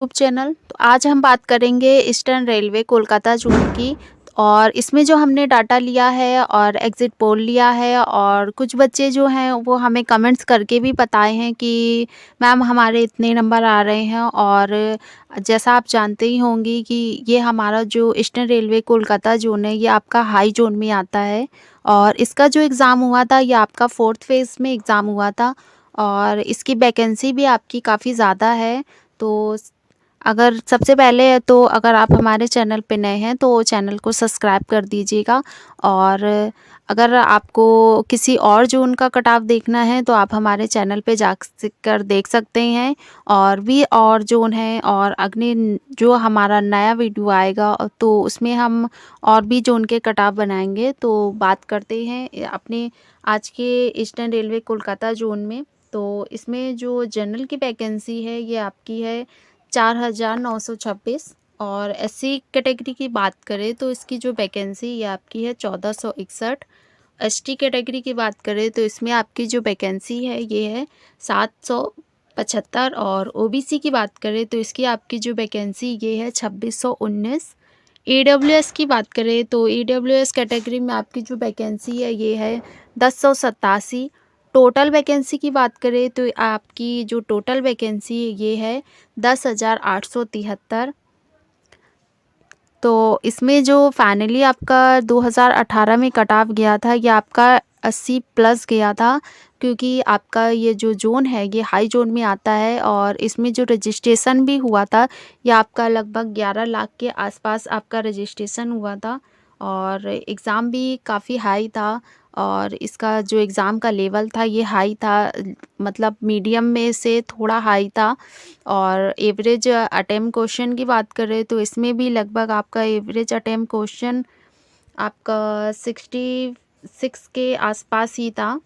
YouTube channel. तो आज हम बात करेंगे ईस्टर्न रेलवे कोलकाता जोन की। और इसमें जो हमने डाटा लिया है और एग्ज़िट पोल लिया है, और कुछ बच्चे जो हैं वो हमें कमेंट्स करके भी बताए हैं कि मैम हमारे इतने नंबर आ रहे हैं। और जैसा आप जानते ही होंगे कि ये हमारा जो ईस्टर्न रेलवे कोलकाता जोन है, ये आपका हाई जोन में आता है। और इसका जो एग्ज़ाम हुआ था, ये आपका 4th फेज़ में एग्ज़ाम हुआ था। और इसकी वैकेंसी भी आपकी काफ़ी ज़्यादा है। तो अगर सबसे पहले तो अगर आप हमारे चैनल पे नए हैं तो चैनल को सब्सक्राइब कर दीजिएगा। और अगर आपको किसी और जोन का कट ऑफ देखना है तो आप हमारे चैनल पे जा कर देख सकते हैं। और भी और जोन है, और अगले जो हमारा नया वीडियो आएगा तो उसमें हम और भी जोन के कट ऑफ बनाएंगे। तो बात करते हैं अपने आज के ईस्टर्न रेलवे कोलकाता जोन में। तो इसमें जो जनरल की वैकेंसी है ये आपकी है 4,926। और एससी कैटेगरी की बात करें तो इसकी जो वैकेंसी ये आपकी है 1,461। एसटी कैटेगरी की बात करें तो इसमें आपकी जो वैकेंसी है ये है 775। और ओबीसी की बात करें तो इसकी आपकी जो वैकेंसी ये है 2,619। ईडब्ल्यूएस की बात करें तो ईडब्ल्यूएस कैटेगरी में आपकी जो वैकेंसी है ये है 1087। टोटल वैकेंसी की बात करें तो आपकी जो टोटल वैकेंसी ये है 10,873। तो इसमें जो फाइनली आपका 2018 में कट ऑफ गया था ये आपका 80 प्लस गया था, क्योंकि आपका ये जो जोन है ये हाई जोन में आता है। और इसमें जो रजिस्ट्रेशन भी हुआ था ये आपका लगभग 11 लाख के आसपास आपका रजिस्ट्रेशन हुआ था। और एग्ज़ाम भी काफ़ी हाई था। और इसका जो एग्ज़ाम का लेवल था ये हाई था, मतलब मीडियम में से थोड़ा हाई था। और एवरेज अटेम्प्ट क्वेश्चन की बात करें तो इसमें भी लगभग आपका एवरेज अटेम्प्ट क्वेश्चन आपका 66 के आसपास ही था।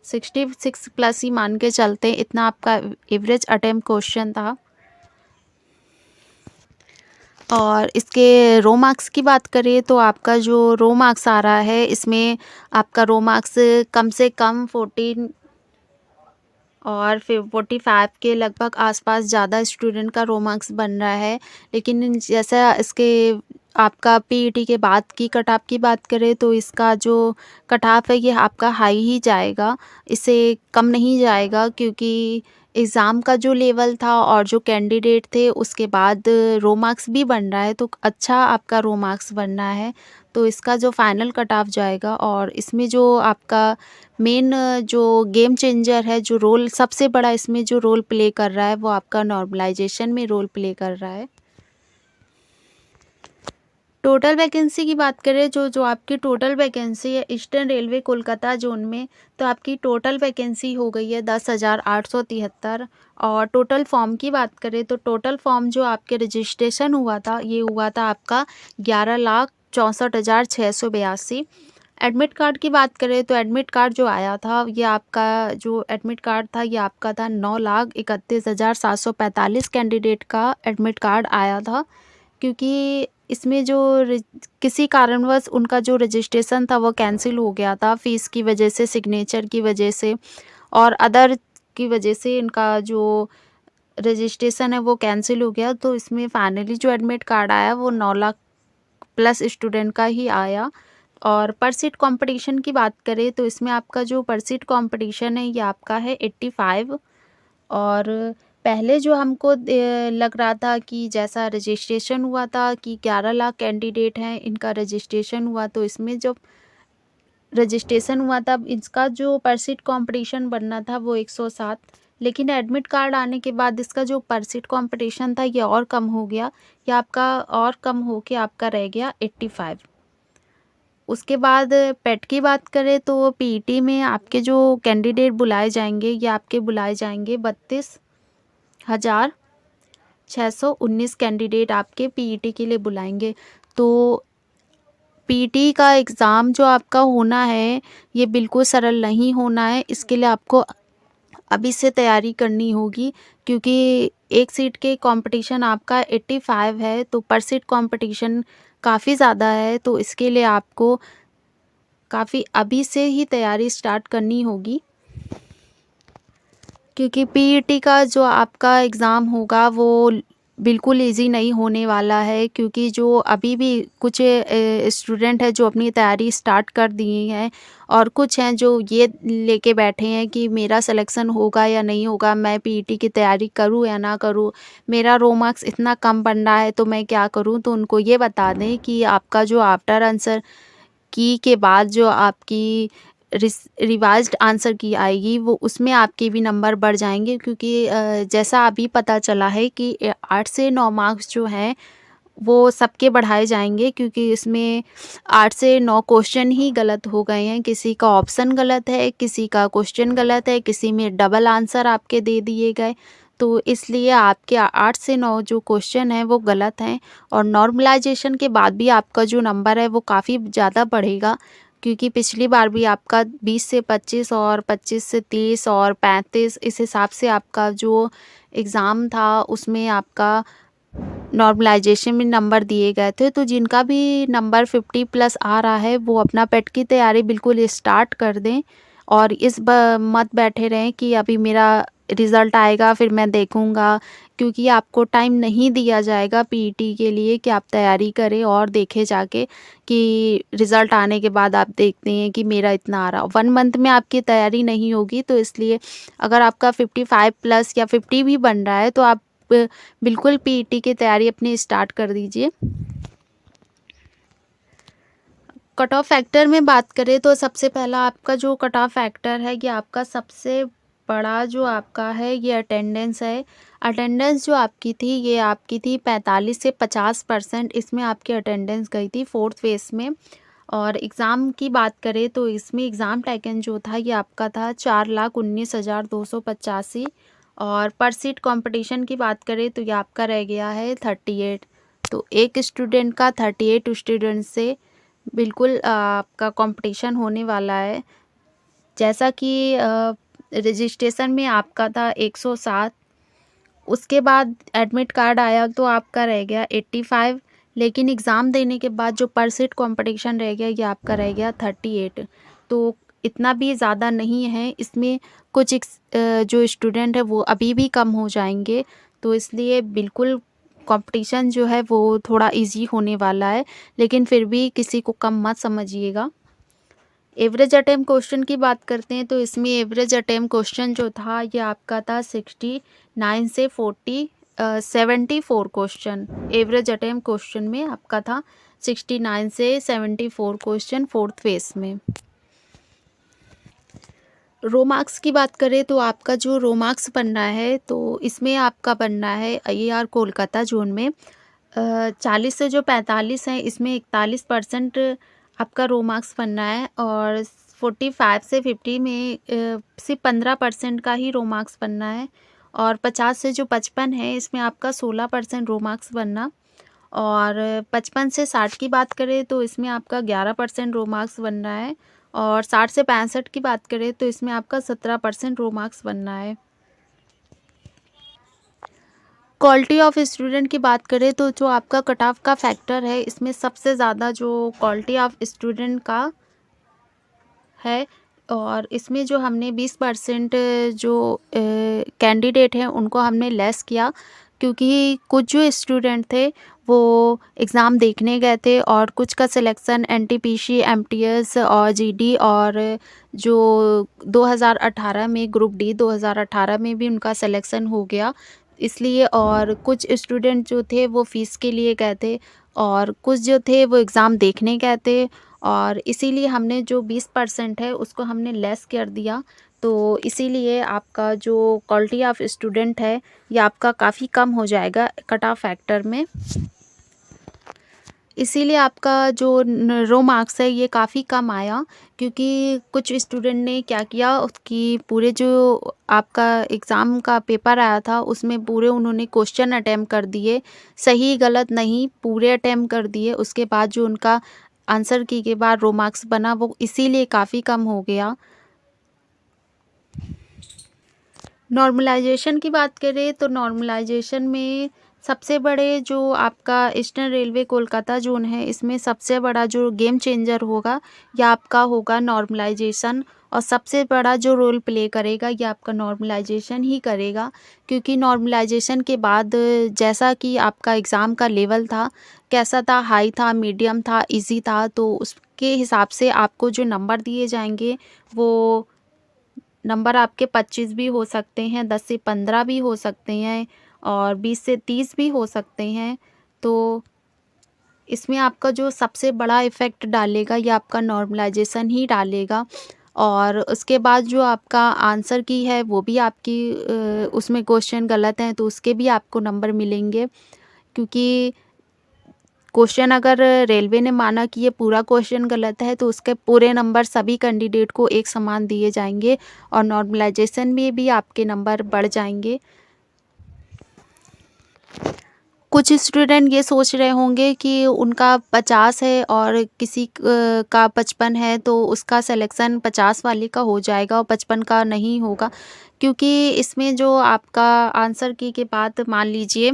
66 प्लस ही मान के चलते, इतना आपका एवरेज अटेम्प्ट क्वेश्चन था। और इसके रो मार्क्स की बात करें तो आपका जो रो मार्क्स आ रहा है इसमें आपका रो मार्क्स कम से कम 14 और फिर 45 के लगभग आसपास ज़्यादा स्टूडेंट का रो मार्क्स बन रहा है। लेकिन जैसा इसके आपका पीईटी के बाद की कट ऑफ की बात करें तो इसका जो कट ऑफ है ये आपका हाई ही जाएगा, इससे कम नहीं जाएगा। क्योंकि एग्ज़ाम का जो लेवल था और जो कैंडिडेट थे उसके बाद रो मार्क्स भी बन रहा है, तो अच्छा आपका रो मार्क्स बन रहा है। तो इसका जो फाइनल कट ऑफ जाएगा। और इसमें जो आपका मेन जो गेम चेंजर है, जो रोल सबसे बड़ा इसमें जो रोल प्ले कर रहा है वो आपका नॉर्मलाइजेशन में रोल प्ले कर रहा है। टोटल वैकेंसी की बात करें, जो जो आपकी टोटल वैकेंसी है ईस्टर्न रेलवे कोलकाता जोन में, तो आपकी टोटल वैकेंसी हो गई है 10,873। और टोटल फॉर्म की बात करें तो टोटल फॉर्म जो आपके रजिस्ट्रेशन हुआ था ये हुआ था आपका 11,64,682। एडमिट कार्ड की बात करें तो एडमिट कार्ड जो आया था ये आपका जो एडमिट कार्ड था ये आपका था 9,31,745 कैंडिडेट का एडमिट कार्ड आया था। क्योंकि इसमें जो किसी कारणवश उनका जो रजिस्ट्रेशन था वो कैंसिल हो गया था, फ़ीस की वजह से, सिग्नेचर की वजह से और अदर की वजह से इनका जो रजिस्ट्रेशन है वो कैंसिल हो गया। तो इसमें फाइनली जो एडमिट कार्ड आया वो 9 लाख प्लस स्टूडेंट का ही आया। और पर सीट कंपटीशन की बात करें तो इसमें आपका जो पर सीट कंपटीशन है ये आपका है 85। और पहले जो हमको लग रहा था कि जैसा रजिस्ट्रेशन हुआ था कि 11 लाख कैंडिडेट हैं इनका रजिस्ट्रेशन हुआ, तो इसमें जो रजिस्ट्रेशन हुआ था इसका जो पर सीट कंपटीशन बनना था वो 107। लेकिन एडमिट कार्ड आने के बाद इसका जो पर सीट कंपटीशन था ये और कम हो गया, ये आपका और कम हो के आपका रह गया 85। उसके बाद पेट की बात करें तो पीईटी में आपके जो कैंडिडेट बुलाए जाएंगे ये आपके बुलाए जाएंगे 32,619 कैंडिडेट आपके पीईटी के लिए बुलाएंगे। तो पीईटी का एग्ज़ाम जो आपका होना है ये बिल्कुल सरल नहीं होना है, इसके लिए आपको अभी से तैयारी करनी होगी। क्योंकि एक सीट के कंपटीशन आपका 85 है, तो पर सीट कंपटीशन काफ़ी ज़्यादा है। तो इसके लिए आपको काफ़ी अभी से ही तैयारी स्टार्ट करनी होगी। क्योंकि पीईटी का जो आपका एग्ज़ाम होगा वो बिल्कुल ईज़ी नहीं होने वाला है, क्योंकि जो अभी भी कुछ स्टूडेंट हैं जो अपनी तैयारी स्टार्ट कर दिए हैं, और कुछ हैं जो ये लेके बैठे हैं कि मेरा सिलेक्शन होगा या नहीं होगा, मैं पीईटी की तैयारी करूँ या ना करूँ, मेरा रो मार्क्स इतना कम बन रहा है तो मैं क्या करूँ? तो उनको ये बता दें कि आपका जो आफ्टर आंसर की के बाद जो आपकी रिवाइज्ड आंसर की आएगी, वो उसमें आपके भी नंबर बढ़ जाएँगे, क्योंकि जैसा अभी पता चला है कि 8 से 9 मार्क्स जो हैं वो सबके बढ़ाए जाएँगे, क्योंकि इसमें 8 से 9 क्वेश्चन ही गलत हो गए हैं। किसी का ऑप्शन गलत है, किसी का क्वेश्चन गलत है, किसी में डबल आंसर आपके दे दिए गए। तो इसलिए आपके 8 से 9 जो क्वेश्चन हैं वो गलत हैं, और नॉर्मलाइज़ेशन के बाद भी आपका जो नंबर है वो काफ़ी ज़्यादा बढ़ेगा, क्योंकि पिछली बार भी आपका 20 से 25 और 25 से 30 और 35 इस हिसाब से आपका जो एग्ज़ाम था उसमें आपका नॉर्मलाइज़ेशन में नंबर दिए गए थे। तो जिनका भी नंबर 50 प्लस आ रहा है वो अपना पेट की तैयारी बिल्कुल स्टार्ट कर दें, और इस मत बैठे रहें कि अभी मेरा रिज़ल्ट आएगा फिर मैं देखूँगा, क्योंकि आपको टाइम नहीं दिया जाएगा पीईटी के लिए कि आप तैयारी करें और देखें जाके कि रिज़ल्ट आने के बाद आप देखते हैं कि मेरा इतना आ रहा। 1 मंथ में आपकी तैयारी नहीं होगी, तो इसलिए अगर आपका 55 प्लस या 50 भी बन रहा है तो आप बिल्कुल पीईटी की तैयारी अपनी स्टार्ट कर दीजिए। कट ऑफ फैक्टर में बात करें तो सबसे पहला आपका जो कट ऑफ फैक्टर है, ये आपका सबसे बड़ा जो आपका है ये अटेंडेंस है। अटेंडेंस जो आपकी थी ये आपकी थी 45 से 50%, इसमें आपकी अटेंडेंस गई थी 4th फेज़ में। और एग्ज़ाम की बात करें तो इसमें एग्ज़ाम टैकन जो था ये आपका था 4,19,285, और पर सीट कंपटीशन की बात करें तो ये आपका रह गया है 38। तो एक स्टूडेंट का 38 स्टूडेंट से बिल्कुल आपका कंपटीशन होने वाला है। जैसा कि रजिस्ट्रेशन में आपका था 107, उसके बाद एडमिट कार्ड आया तो आपका रह गया 85, लेकिन एग्ज़ाम देने के बाद जो पर सीट कंपटीशन रह गया ये आपका रह गया 38। तो इतना भी ज़्यादा नहीं है, इसमें कुछ जो स्टूडेंट है वो अभी भी कम हो जाएँगे, तो इसलिए बिल्कुल कंपटीशन जो है वो थोड़ा ईज़ी होने वाला है, लेकिन फिर भी किसी को कम मत समझिएगा। एवरेज अटेम्प्ट क्वेश्चन की बात करते हैं तो इसमें एवरेज अटेम्प्ट क्वेश्चन जो था ये आपका था 69 से 74 क्वेश्चन। एवरेज अटेम्प्ट क्वेश्चन में आपका था 69 से 74 क्वेश्चन 4th फेज़ में। रो मार्क्स की बात करें तो आपका जो रो मार्क्स बनना है तो इसमें आपका बनना है आईआर कोलकाता जोन में 40 से जो 45 हैं इसमें 41% आपका रो मार्क्स बनना है, और 45 से 50 में सिर्फ 15% का ही रो मार्क्स बनना है, और 50 से जो 55 है इसमें आपका 16% रो मार्क्स बनना, और 55 से 60 की बात करें तो इसमें आपका 11% रो मार्क्स बनना है, और 60 से 65 की बात करें तो इसमें आपका 17% रो मार्क्स बनना है। क्वालिटी ऑफ स्टूडेंट की बात करें तो जो आपका कट ऑफ का फैक्टर है इसमें सबसे ज़्यादा जो क्वालिटी ऑफ स्टूडेंट का है, और इसमें जो हमने 20% जो कैंडिडेट हैं उनको हमने लेस किया, क्योंकि कुछ जो स्टूडेंट थे वो एग्ज़ाम देखने गए थे, और कुछ का सिलेक्शन एनटीपीसी, एमटीएस और जीडी, और जो 2018 में ग्रुप डी 2018 में भी उनका सिलेक्शन हो गया इसलिए, और कुछ स्टूडेंट जो थे वो फ़ीस के लिए गए थे, और कुछ जो थे वो एग्ज़ाम देखने गए थे, और इसीलिए हमने जो 20% है उसको हमने लेस कर दिया। तो इसीलिए आपका जो क्वालिटी ऑफ स्टूडेंट है ये आपका काफ़ी कम हो जाएगा कट ऑफ फैक्टर में। इसीलिए आपका जो रो मार्क्स है ये काफ़ी कम आया, क्योंकि कुछ स्टूडेंट ने क्या किया कि पूरे जो आपका एग्ज़ाम का पेपर आया था उसमें पूरे उन्होंने क्वेश्चन अटेम्प्ट कर दिए, सही गलत नहीं पूरे अटेम्प्ट कर दिए, उसके बाद जो उनका आंसर की के बाद रो मार्क्स बना वो इसीलिए काफ़ी कम हो गया। नॉर्मलाइजेशन की बात करें तो नॉर्मलाइजेशन में सबसे बड़े जो आपका ईस्टर्न रेलवे कोलकाता ज़ोन है, इसमें सबसे बड़ा जो गेम चेंजर होगा, ये आपका होगा नॉर्मलाइज़ेशन। और सबसे बड़ा जो रोल प्ले करेगा, ये आपका नॉर्मलाइज़ेशन ही करेगा। क्योंकि नॉर्मलाइज़ेशन के बाद जैसा कि आपका एग्ज़ाम का लेवल था, कैसा था, हाई था, मीडियम था, ईज़ी था, तो उसके हिसाब से आपको जो नंबर दिए जाएँगे, वो नंबर आपके 25 भी हो सकते हैं, 10 से 15 भी हो सकते हैं और 20 से 30 भी हो सकते हैं। तो इसमें आपका जो सबसे बड़ा इफ़ेक्ट डालेगा, ये आपका नॉर्मलाइज़ेशन ही डालेगा। और उसके बाद जो आपका आंसर की है, वो भी आपकी उसमें क्वेश्चन गलत हैं, तो उसके भी आपको नंबर मिलेंगे। क्योंकि क्वेश्चन अगर रेलवे ने माना कि ये पूरा क्वेश्चन गलत है, तो उसके पूरे नंबर सभी कैंडिडेट को एक समान दिए जाएँगे और नॉर्मलाइज़ेशन में भी आपके नंबर बढ़ जाएँगे। कुछ स्टूडेंट ये सोच रहे होंगे कि उनका 50 है और किसी का 55 है, तो उसका सिलेक्शन 50 वाले का हो जाएगा और 55 का नहीं होगा। क्योंकि इसमें जो आपका आंसर की के बाद मान लीजिए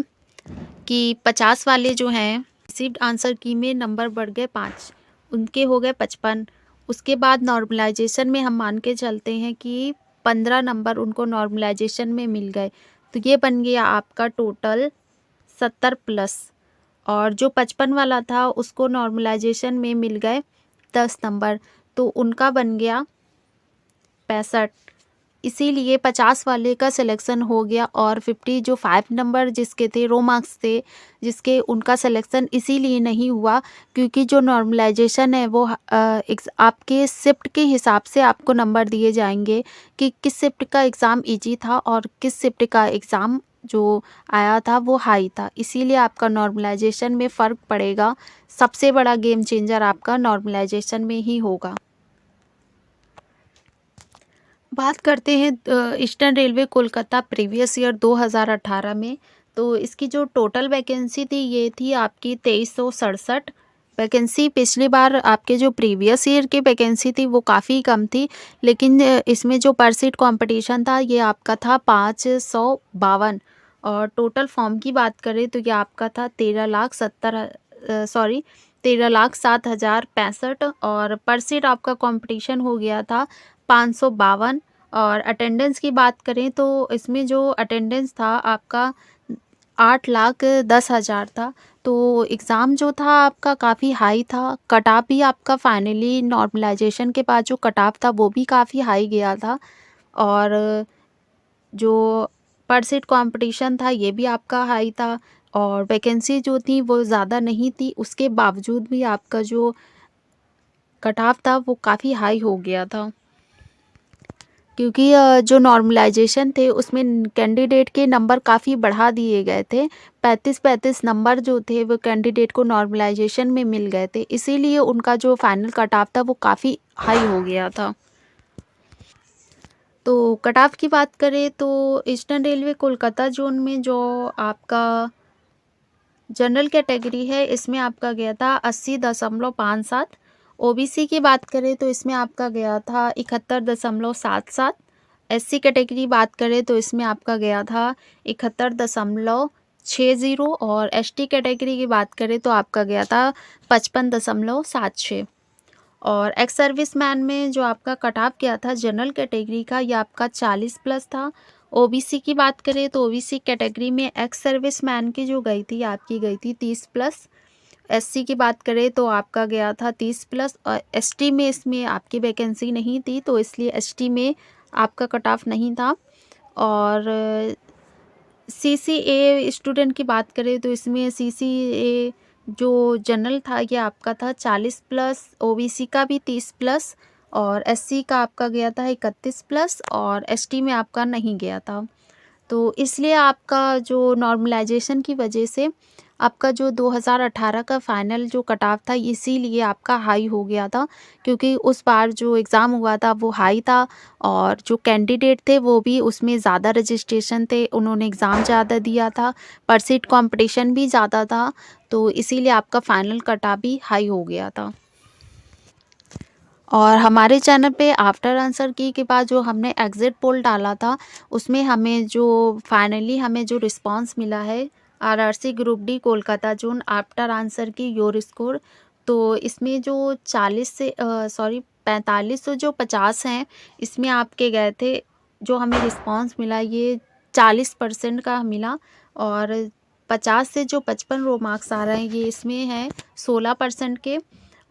कि 50 वाले जो हैं, रिसीव्ड आंसर की में नंबर बढ़ गए 5, उनके हो गए 55। उसके बाद नॉर्मलाइज़ेशन में हम मान के चलते हैं कि 15 नंबर उनको नॉर्मलाइज़ेशन में मिल गए, तो ये बन गया आपका टोटल 70 प्लस। और जो 55 वाला था, उसको नॉर्मलाइज़ेशन में मिल गए 10 नंबर, तो उनका बन गया 65। इसीलिए 50 वाले का सिलेक्शन हो गया और 50 जो 5 नंबर जिसके थे, रो मार्क्स थे, जिसके उनका सिलेक्शन इसीलिए नहीं हुआ क्योंकि जो नॉर्मलाइज़ेशन है वो आपके शिफ्ट के हिसाब से आपको नंबर दिए जाएँगे कि किस शिफ्ट का एग्ज़ाम ईज़ी था और किस शिफ्ट का एग्ज़ाम जो आया था वो हाई था। इसीलिए आपका नॉर्मलाइज़ेशन में फ़र्क पड़ेगा। सबसे बड़ा गेम चेंजर आपका नॉर्मलाइज़ेशन में ही होगा। बात करते हैं eastern railway Kolkata previous year 2018 में। तो इसकी जो टोटल वैकेंसी थी, ये थी आपकी 2367 वैकेंसी। पिछली बार आपके जो प्रीवियस ईयर की वैकेंसी थी, वो काफ़ी कम थी, लेकिन इसमें जो पर सीट कॉम्पिटिशन था, ये आपका था 552। और टोटल फॉर्म की बात करें तो ये आपका था 13,07,065 और पर सीट आपका कंपटीशन हो गया था 552। और अटेंडेंस की बात करें तो इसमें जो अटेंडेंस था आपका 8,10,000 था। तो एग्ज़ाम जो था आपका काफ़ी हाई था। कट ऑफ भी आपका फाइनली नॉर्मलाइज़ेशन के बाद जो कट ऑफ था, वो भी काफ़ी हाई गया था। और जो पर सीट कंपटीशन था, ये भी आपका हाई था और वैकेंसी जो थी वो ज़्यादा नहीं थी। उसके बावजूद भी आपका जो कट ऑफ था वो काफ़ी हाई हो गया था। क्योंकि जो नॉर्मलाइज़ेशन थे, उसमें कैंडिडेट के नंबर काफ़ी बढ़ा दिए गए थे। 35-35 नंबर जो थे, वो कैंडिडेट को नॉर्मलाइज़ेशन में मिल गए थे। इसीलिए उनका जो फाइनल कट ऑफ था, वो काफ़ी हाई हो गया था। तो कट ऑफ की बात करें तो ईस्टर्न रेलवे कोलकाता ज़ोन में जो आपका जनरल कैटेगरी है, इसमें आपका गया था 80.57। ओबीसी की बात करें तो इसमें आपका गया था 71.77। एससी कैटेगरी बात करें तो इसमें आपका गया था 71.60। और एसटी कैटेगरी की बात करें तो आपका गया था 55.76। और एक्स सर्विस मैन में जो आपका कट ऑफ गया था जनरल कैटेगरी का, ये आपका 40 प्लस था। ओबीसी की बात करें तो ओबीसी कैटेगरी में एक्स सर्विस मैन की जो गई थी, आपकी गई थी 30 प्लस। एससी की बात करें तो आपका गया था 30 प्लस। और एसटी में इसमें आपकी वैकेंसी नहीं थी, तो इसलिए एसटी में आपका कट ऑफ नहीं था। और सीसीए स्टूडेंट की बात करें तो इसमें सीसीए जो जनरल था, ये आपका था 40 प्लस। ओबीसी का भी 30 प्लस और एससी का आपका गया था 31 प्लस और एसटी में आपका नहीं गया था। तो इसलिए आपका जो नॉर्मलाइज़ेशन की वजह से आपका जो 2018 का फाइनल जो कट ऑफ था, इसीलिए आपका हाई हो गया था। क्योंकि उस बार जो एग्ज़ाम हुआ था वो हाई था और जो कैंडिडेट थे वो भी उसमें ज़्यादा रजिस्ट्रेशन थे, उन्होंने एग्ज़ाम ज़्यादा दिया था, पर सीट कॉम्पिटिशन भी ज़्यादा था, तो इसीलिए आपका फाइनल कट ऑफ भी हाई हो गया था। और हमारे चैनल पे आफ्टर आंसर की के बाद जो हमने एग्ज़िट पोल डाला था, उसमें हमें जो फाइनली हमें जो रिस्पॉन्स मिला है, RRC group D Kolkata zone after answer की योर स्कोर। तो इसमें जो 45 तो जो 50 हैं इसमें आपके गए थे, जो हमें रिस्पांस मिला ये 40% का मिला। और 50 से जो 55 रो मार्क्स आ रहे हैं ये इसमें हैं 16% के।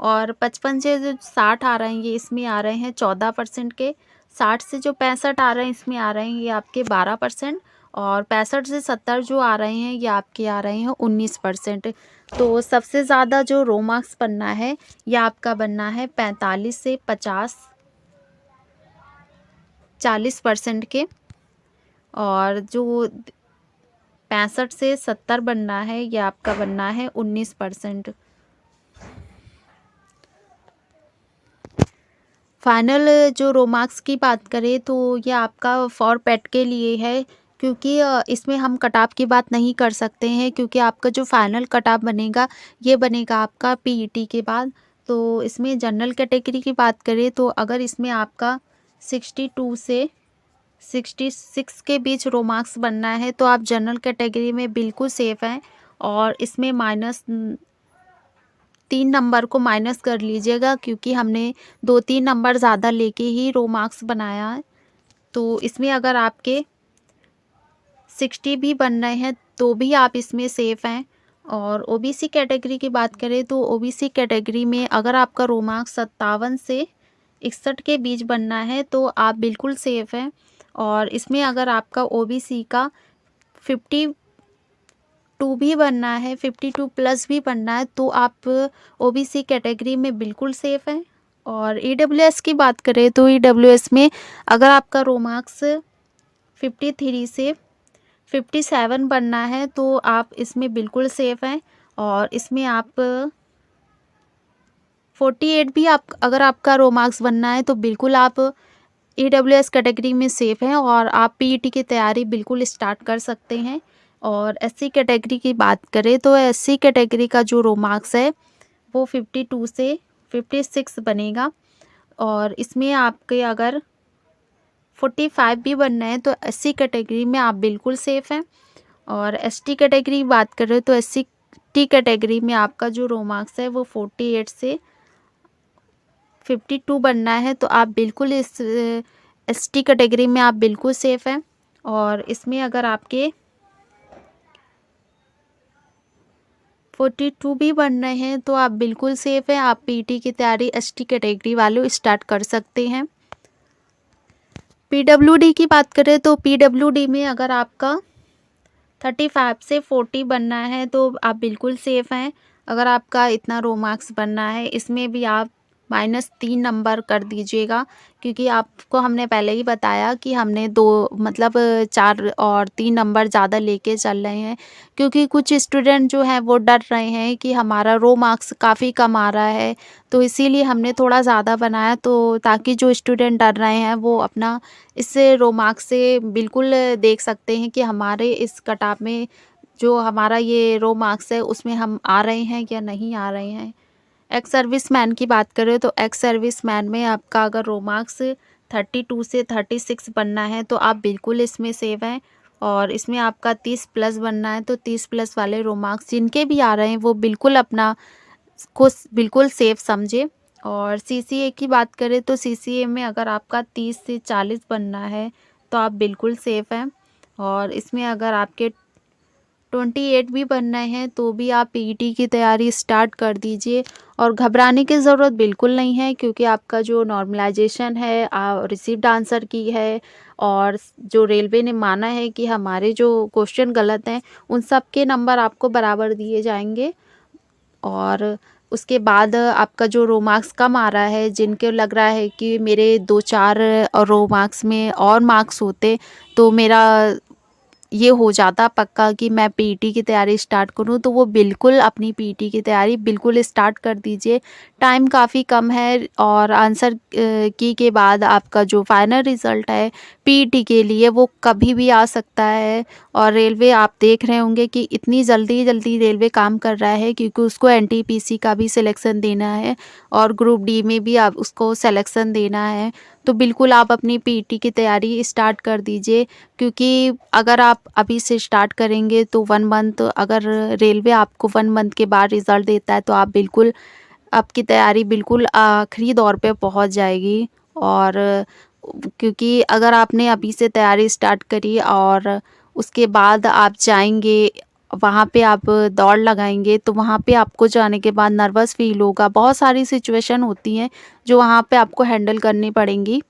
और 55 से जो 60 आ रहे हैं ये इसमें आ रहे हैं 14% के। 60 से जो 65 आ रहे हैं इसमें आ रहे हैं ये आपके 12%। और 65 से 70 जो आ रहे हैं ये आपके आ रहे हैं 19%। तो सबसे ज़्यादा जो रो मार्क्स बनना है ये आपका बनना है 45 से 50 40% के। और जो 65 से 70 बनना है ये आपका बनना है 19%। फाइनल जो रो मार्क्स की बात करें तो ये आपका फॉर पेट के लिए है, क्योंकि इसमें हम कट ऑफ की बात नहीं कर सकते हैं, क्योंकि आपका जो फाइनल कट ऑफ बनेगा ये बनेगा आपका पीईटी के बाद। तो इसमें जनरल कैटेगरी की बात करें तो अगर इसमें आपका 62 से 66 के बीच रो मार्क्स बनना है तो आप जनरल कैटेगरी में बिल्कुल सेफ़ हैं। और इसमें -3 नंबर को माइनस कर लीजिएगा, क्योंकि हमने 2-3 नंबर ज़्यादा लेके ही रो मार्क्स बनाया है। तो इसमें अगर आपके 60 भी बन रहे हैं तो भी आप इसमें सेफ़ हैं। और ओबीसी कैटेगरी की बात करें तो ओबीसी कैटेगरी में अगर आपका रो मार्क्स 57 से 61 के बीच बनना है तो आप बिल्कुल सेफ़ हैं। और इसमें अगर आपका ओबीसी का 52 भी बनना है, 52 प्लस भी बनना है तो आप ओबीसी कैटेगरी में बिल्कुल सेफ़ हैं। और ईडब्ल्यूएस की बात करें तो ईडब्ल्यूएस में अगर आपका रो मार्क्स 53 से 57 बनना है तो आप इसमें बिल्कुल सेफ़ हैं। और इसमें आप 48 भी आप अगर आपका रो मार्क्स बनना है तो बिल्कुल आप ईडब्ल्यूएस कैटेगरी में सेफ़ हैं और आप पीईटी की तैयारी बिल्कुल स्टार्ट कर सकते हैं। और एससी कैटेगरी की बात करें तो एससी कैटेगरी का जो रो मार्क्स है वो 52 से 56 बनेगा। और इसमें आपके अगर 45 भी बनना है तो एससी कैटेगरी में आप बिल्कुल सेफ़ हैं। और एसटी कैटेगरी की बात करें तो एसटी कैटेगरी में आपका जो रो मार्क्स है वो 48 से 52 बनना है तो आप बिल्कुल इस एसटी कैटेगरी में आप बिल्कुल सेफ़ हैं। और इसमें अगर आपके 42 भी बन रहे हैं तो आप बिल्कुल सेफ़ हैं, आप पीटी की तैयारी एसटी कैटेगरी वाले स्टार्ट कर सकते हैं। पीडब्ल्यूडी की बात करें तो पीडब्ल्यूडी में अगर आपका 35 से 40 बनना है तो आप बिल्कुल सेफ़ हैं। अगर आपका इतना रो मार्क्स बनना है इसमें भी आप -3 नंबर कर दीजिएगा, क्योंकि आपको हमने पहले ही बताया कि हमने 4 और 3 नंबर ज़्यादा लेके चल रहे हैं, क्योंकि कुछ स्टूडेंट जो हैं वो डर रहे हैं कि हमारा रो मार्क्स काफ़ी कम आ रहा है, तो इसीलिए हमने थोड़ा ज़्यादा बनाया, तो ताकि जो स्टूडेंट डर रहे हैं वो अपना इस रो मार्क्स से बिल्कुल देख सकते हैं कि हमारे इस कट ऑफ में जो हमारा ये रो मार्क्स है उसमें हम आ रहे हैं या नहीं आ रहे हैं। एक्स सर्विस मैन की बात करें तो एक्स सर्विस मैन में आपका अगर रो मार्क्स 32 से 36 बनना है तो आप बिल्कुल इसमें सेव हैं। और इसमें आपका 30 प्लस बनना है तो 30 प्लस वाले रो मार्क्स जिनके भी आ रहे हैं वो बिल्कुल अपना को बिल्कुल सेफ समझे। और सीसीए की बात करें तो सीसीए में अगर आपका 30 से 40 बनना है तो आप बिल्कुल सेफ़ हैं। और इसमें अगर आपके 28 भी बनना है तो भी आप पीईटी की तैयारी स्टार्ट कर दीजिए। और घबराने की ज़रूरत बिल्कुल नहीं है, क्योंकि आपका जो नॉर्मलाइजेशन है रिसीव्ड आंसर की है, और जो रेलवे ने माना है कि हमारे जो क्वेश्चन गलत हैं उन सब के नंबर आपको बराबर दिए जाएंगे। और उसके बाद आपका जो रो मार्क्स कम आ रहा है, जिनको लग रहा है कि मेरे 2-4 रो मार्क्स में और मार्क्स होते तो मेरा ये हो जाता पक्का कि मैं पीईटी की तैयारी स्टार्ट करूं, तो वो बिल्कुल अपनी पीईटी की तैयारी बिल्कुल स्टार्ट कर दीजिए। टाइम काफ़ी कम है और आंसर की के बाद आपका जो फाइनल रिज़ल्ट है पीईटी के लिए वो कभी भी आ सकता है। और रेलवे आप देख रहे होंगे कि इतनी जल्दी जल्दी रेलवे काम कर रहा है, क्योंकि उसको एनटीपीसी का भी सिलेक्शन देना है और ग्रुप डी में भी आप उसको सिलेक्शन देना है। तो बिल्कुल आप अपनी पीईटी की तैयारी स्टार्ट कर दीजिए, क्योंकि अगर आप अभी से स्टार्ट करेंगे तो 1 मंथ, अगर रेलवे आपको 1 मंथ के बाद रिज़ल्ट देता है तो आप बिल्कुल आपकी तैयारी बिल्कुल आखिरी दौर पे पहुंच जाएगी। और क्योंकि अगर आपने अभी से तैयारी स्टार्ट करी और उसके बाद आप जाएँगे, वहाँ पे आप दौड़ लगाएँगे, तो वहाँ पे आपको जाने के बाद नर्वस फ़ील होगा। बहुत सारी सिचुएशन होती हैं जो वहाँ पे आपको हैंडल करनी पड़ेंगी।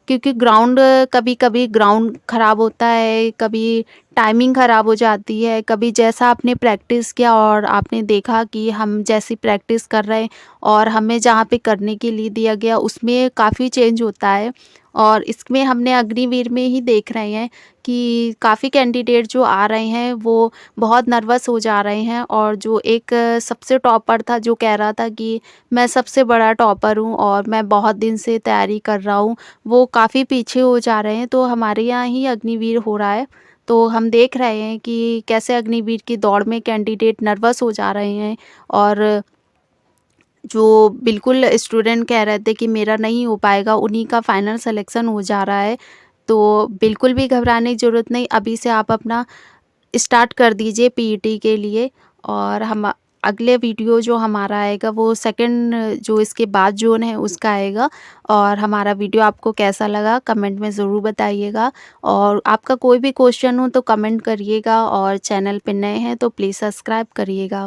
क्योंकि ग्राउंड, कभी-कभी ग्राउंड ख़राब होता है, कभी टाइमिंग ख़राब हो जाती है, कभी जैसा आपने प्रैक्टिस किया और आपने देखा कि हम जैसी प्रैक्टिस कर रहे हैं और हमें जहाँ पे करने के लिए दिया गया उसमें काफ़ी चेंज होता है। और इसमें हमने अग्निवीर में ही देख रहे हैं कि काफ़ी कैंडिडेट जो आ रहे हैं वो बहुत नर्वस हो जा रहे हैं, और जो एक सबसे टॉपर था जो कह रहा था कि मैं सबसे बड़ा टॉपर हूँ और मैं बहुत दिन से तैयारी कर रहा हूँ, वो काफ़ी पीछे हो जा रहे हैं। तो हमारे यहाँ ही अग्निवीर हो रहा है, तो हम देख रहे हैं कि कैसे अग्निवीर की दौड़ में कैंडिडेट नर्वस हो जा रहे हैं। और जो बिल्कुल स्टूडेंट कह रहे थे कि मेरा नहीं हो पाएगा, उन्हीं का फाइनल सिलेक्शन हो जा रहा है। तो बिल्कुल भी घबराने की ज़रूरत नहीं, अभी से आप अपना स्टार्ट कर दीजिए पीईटी के लिए। और हम अगले वीडियो जो हमारा आएगा वो सेकंड, जो इसके बाद जोन है उसका आएगा। और हमारा वीडियो आपको कैसा लगा कमेंट में ज़रूर बताइएगा। और आपका कोई भी क्वेश्चन हो तो कमेंट करिएगा, और चैनल पे नए हैं तो प्लीज़ सब्सक्राइब करिएगा।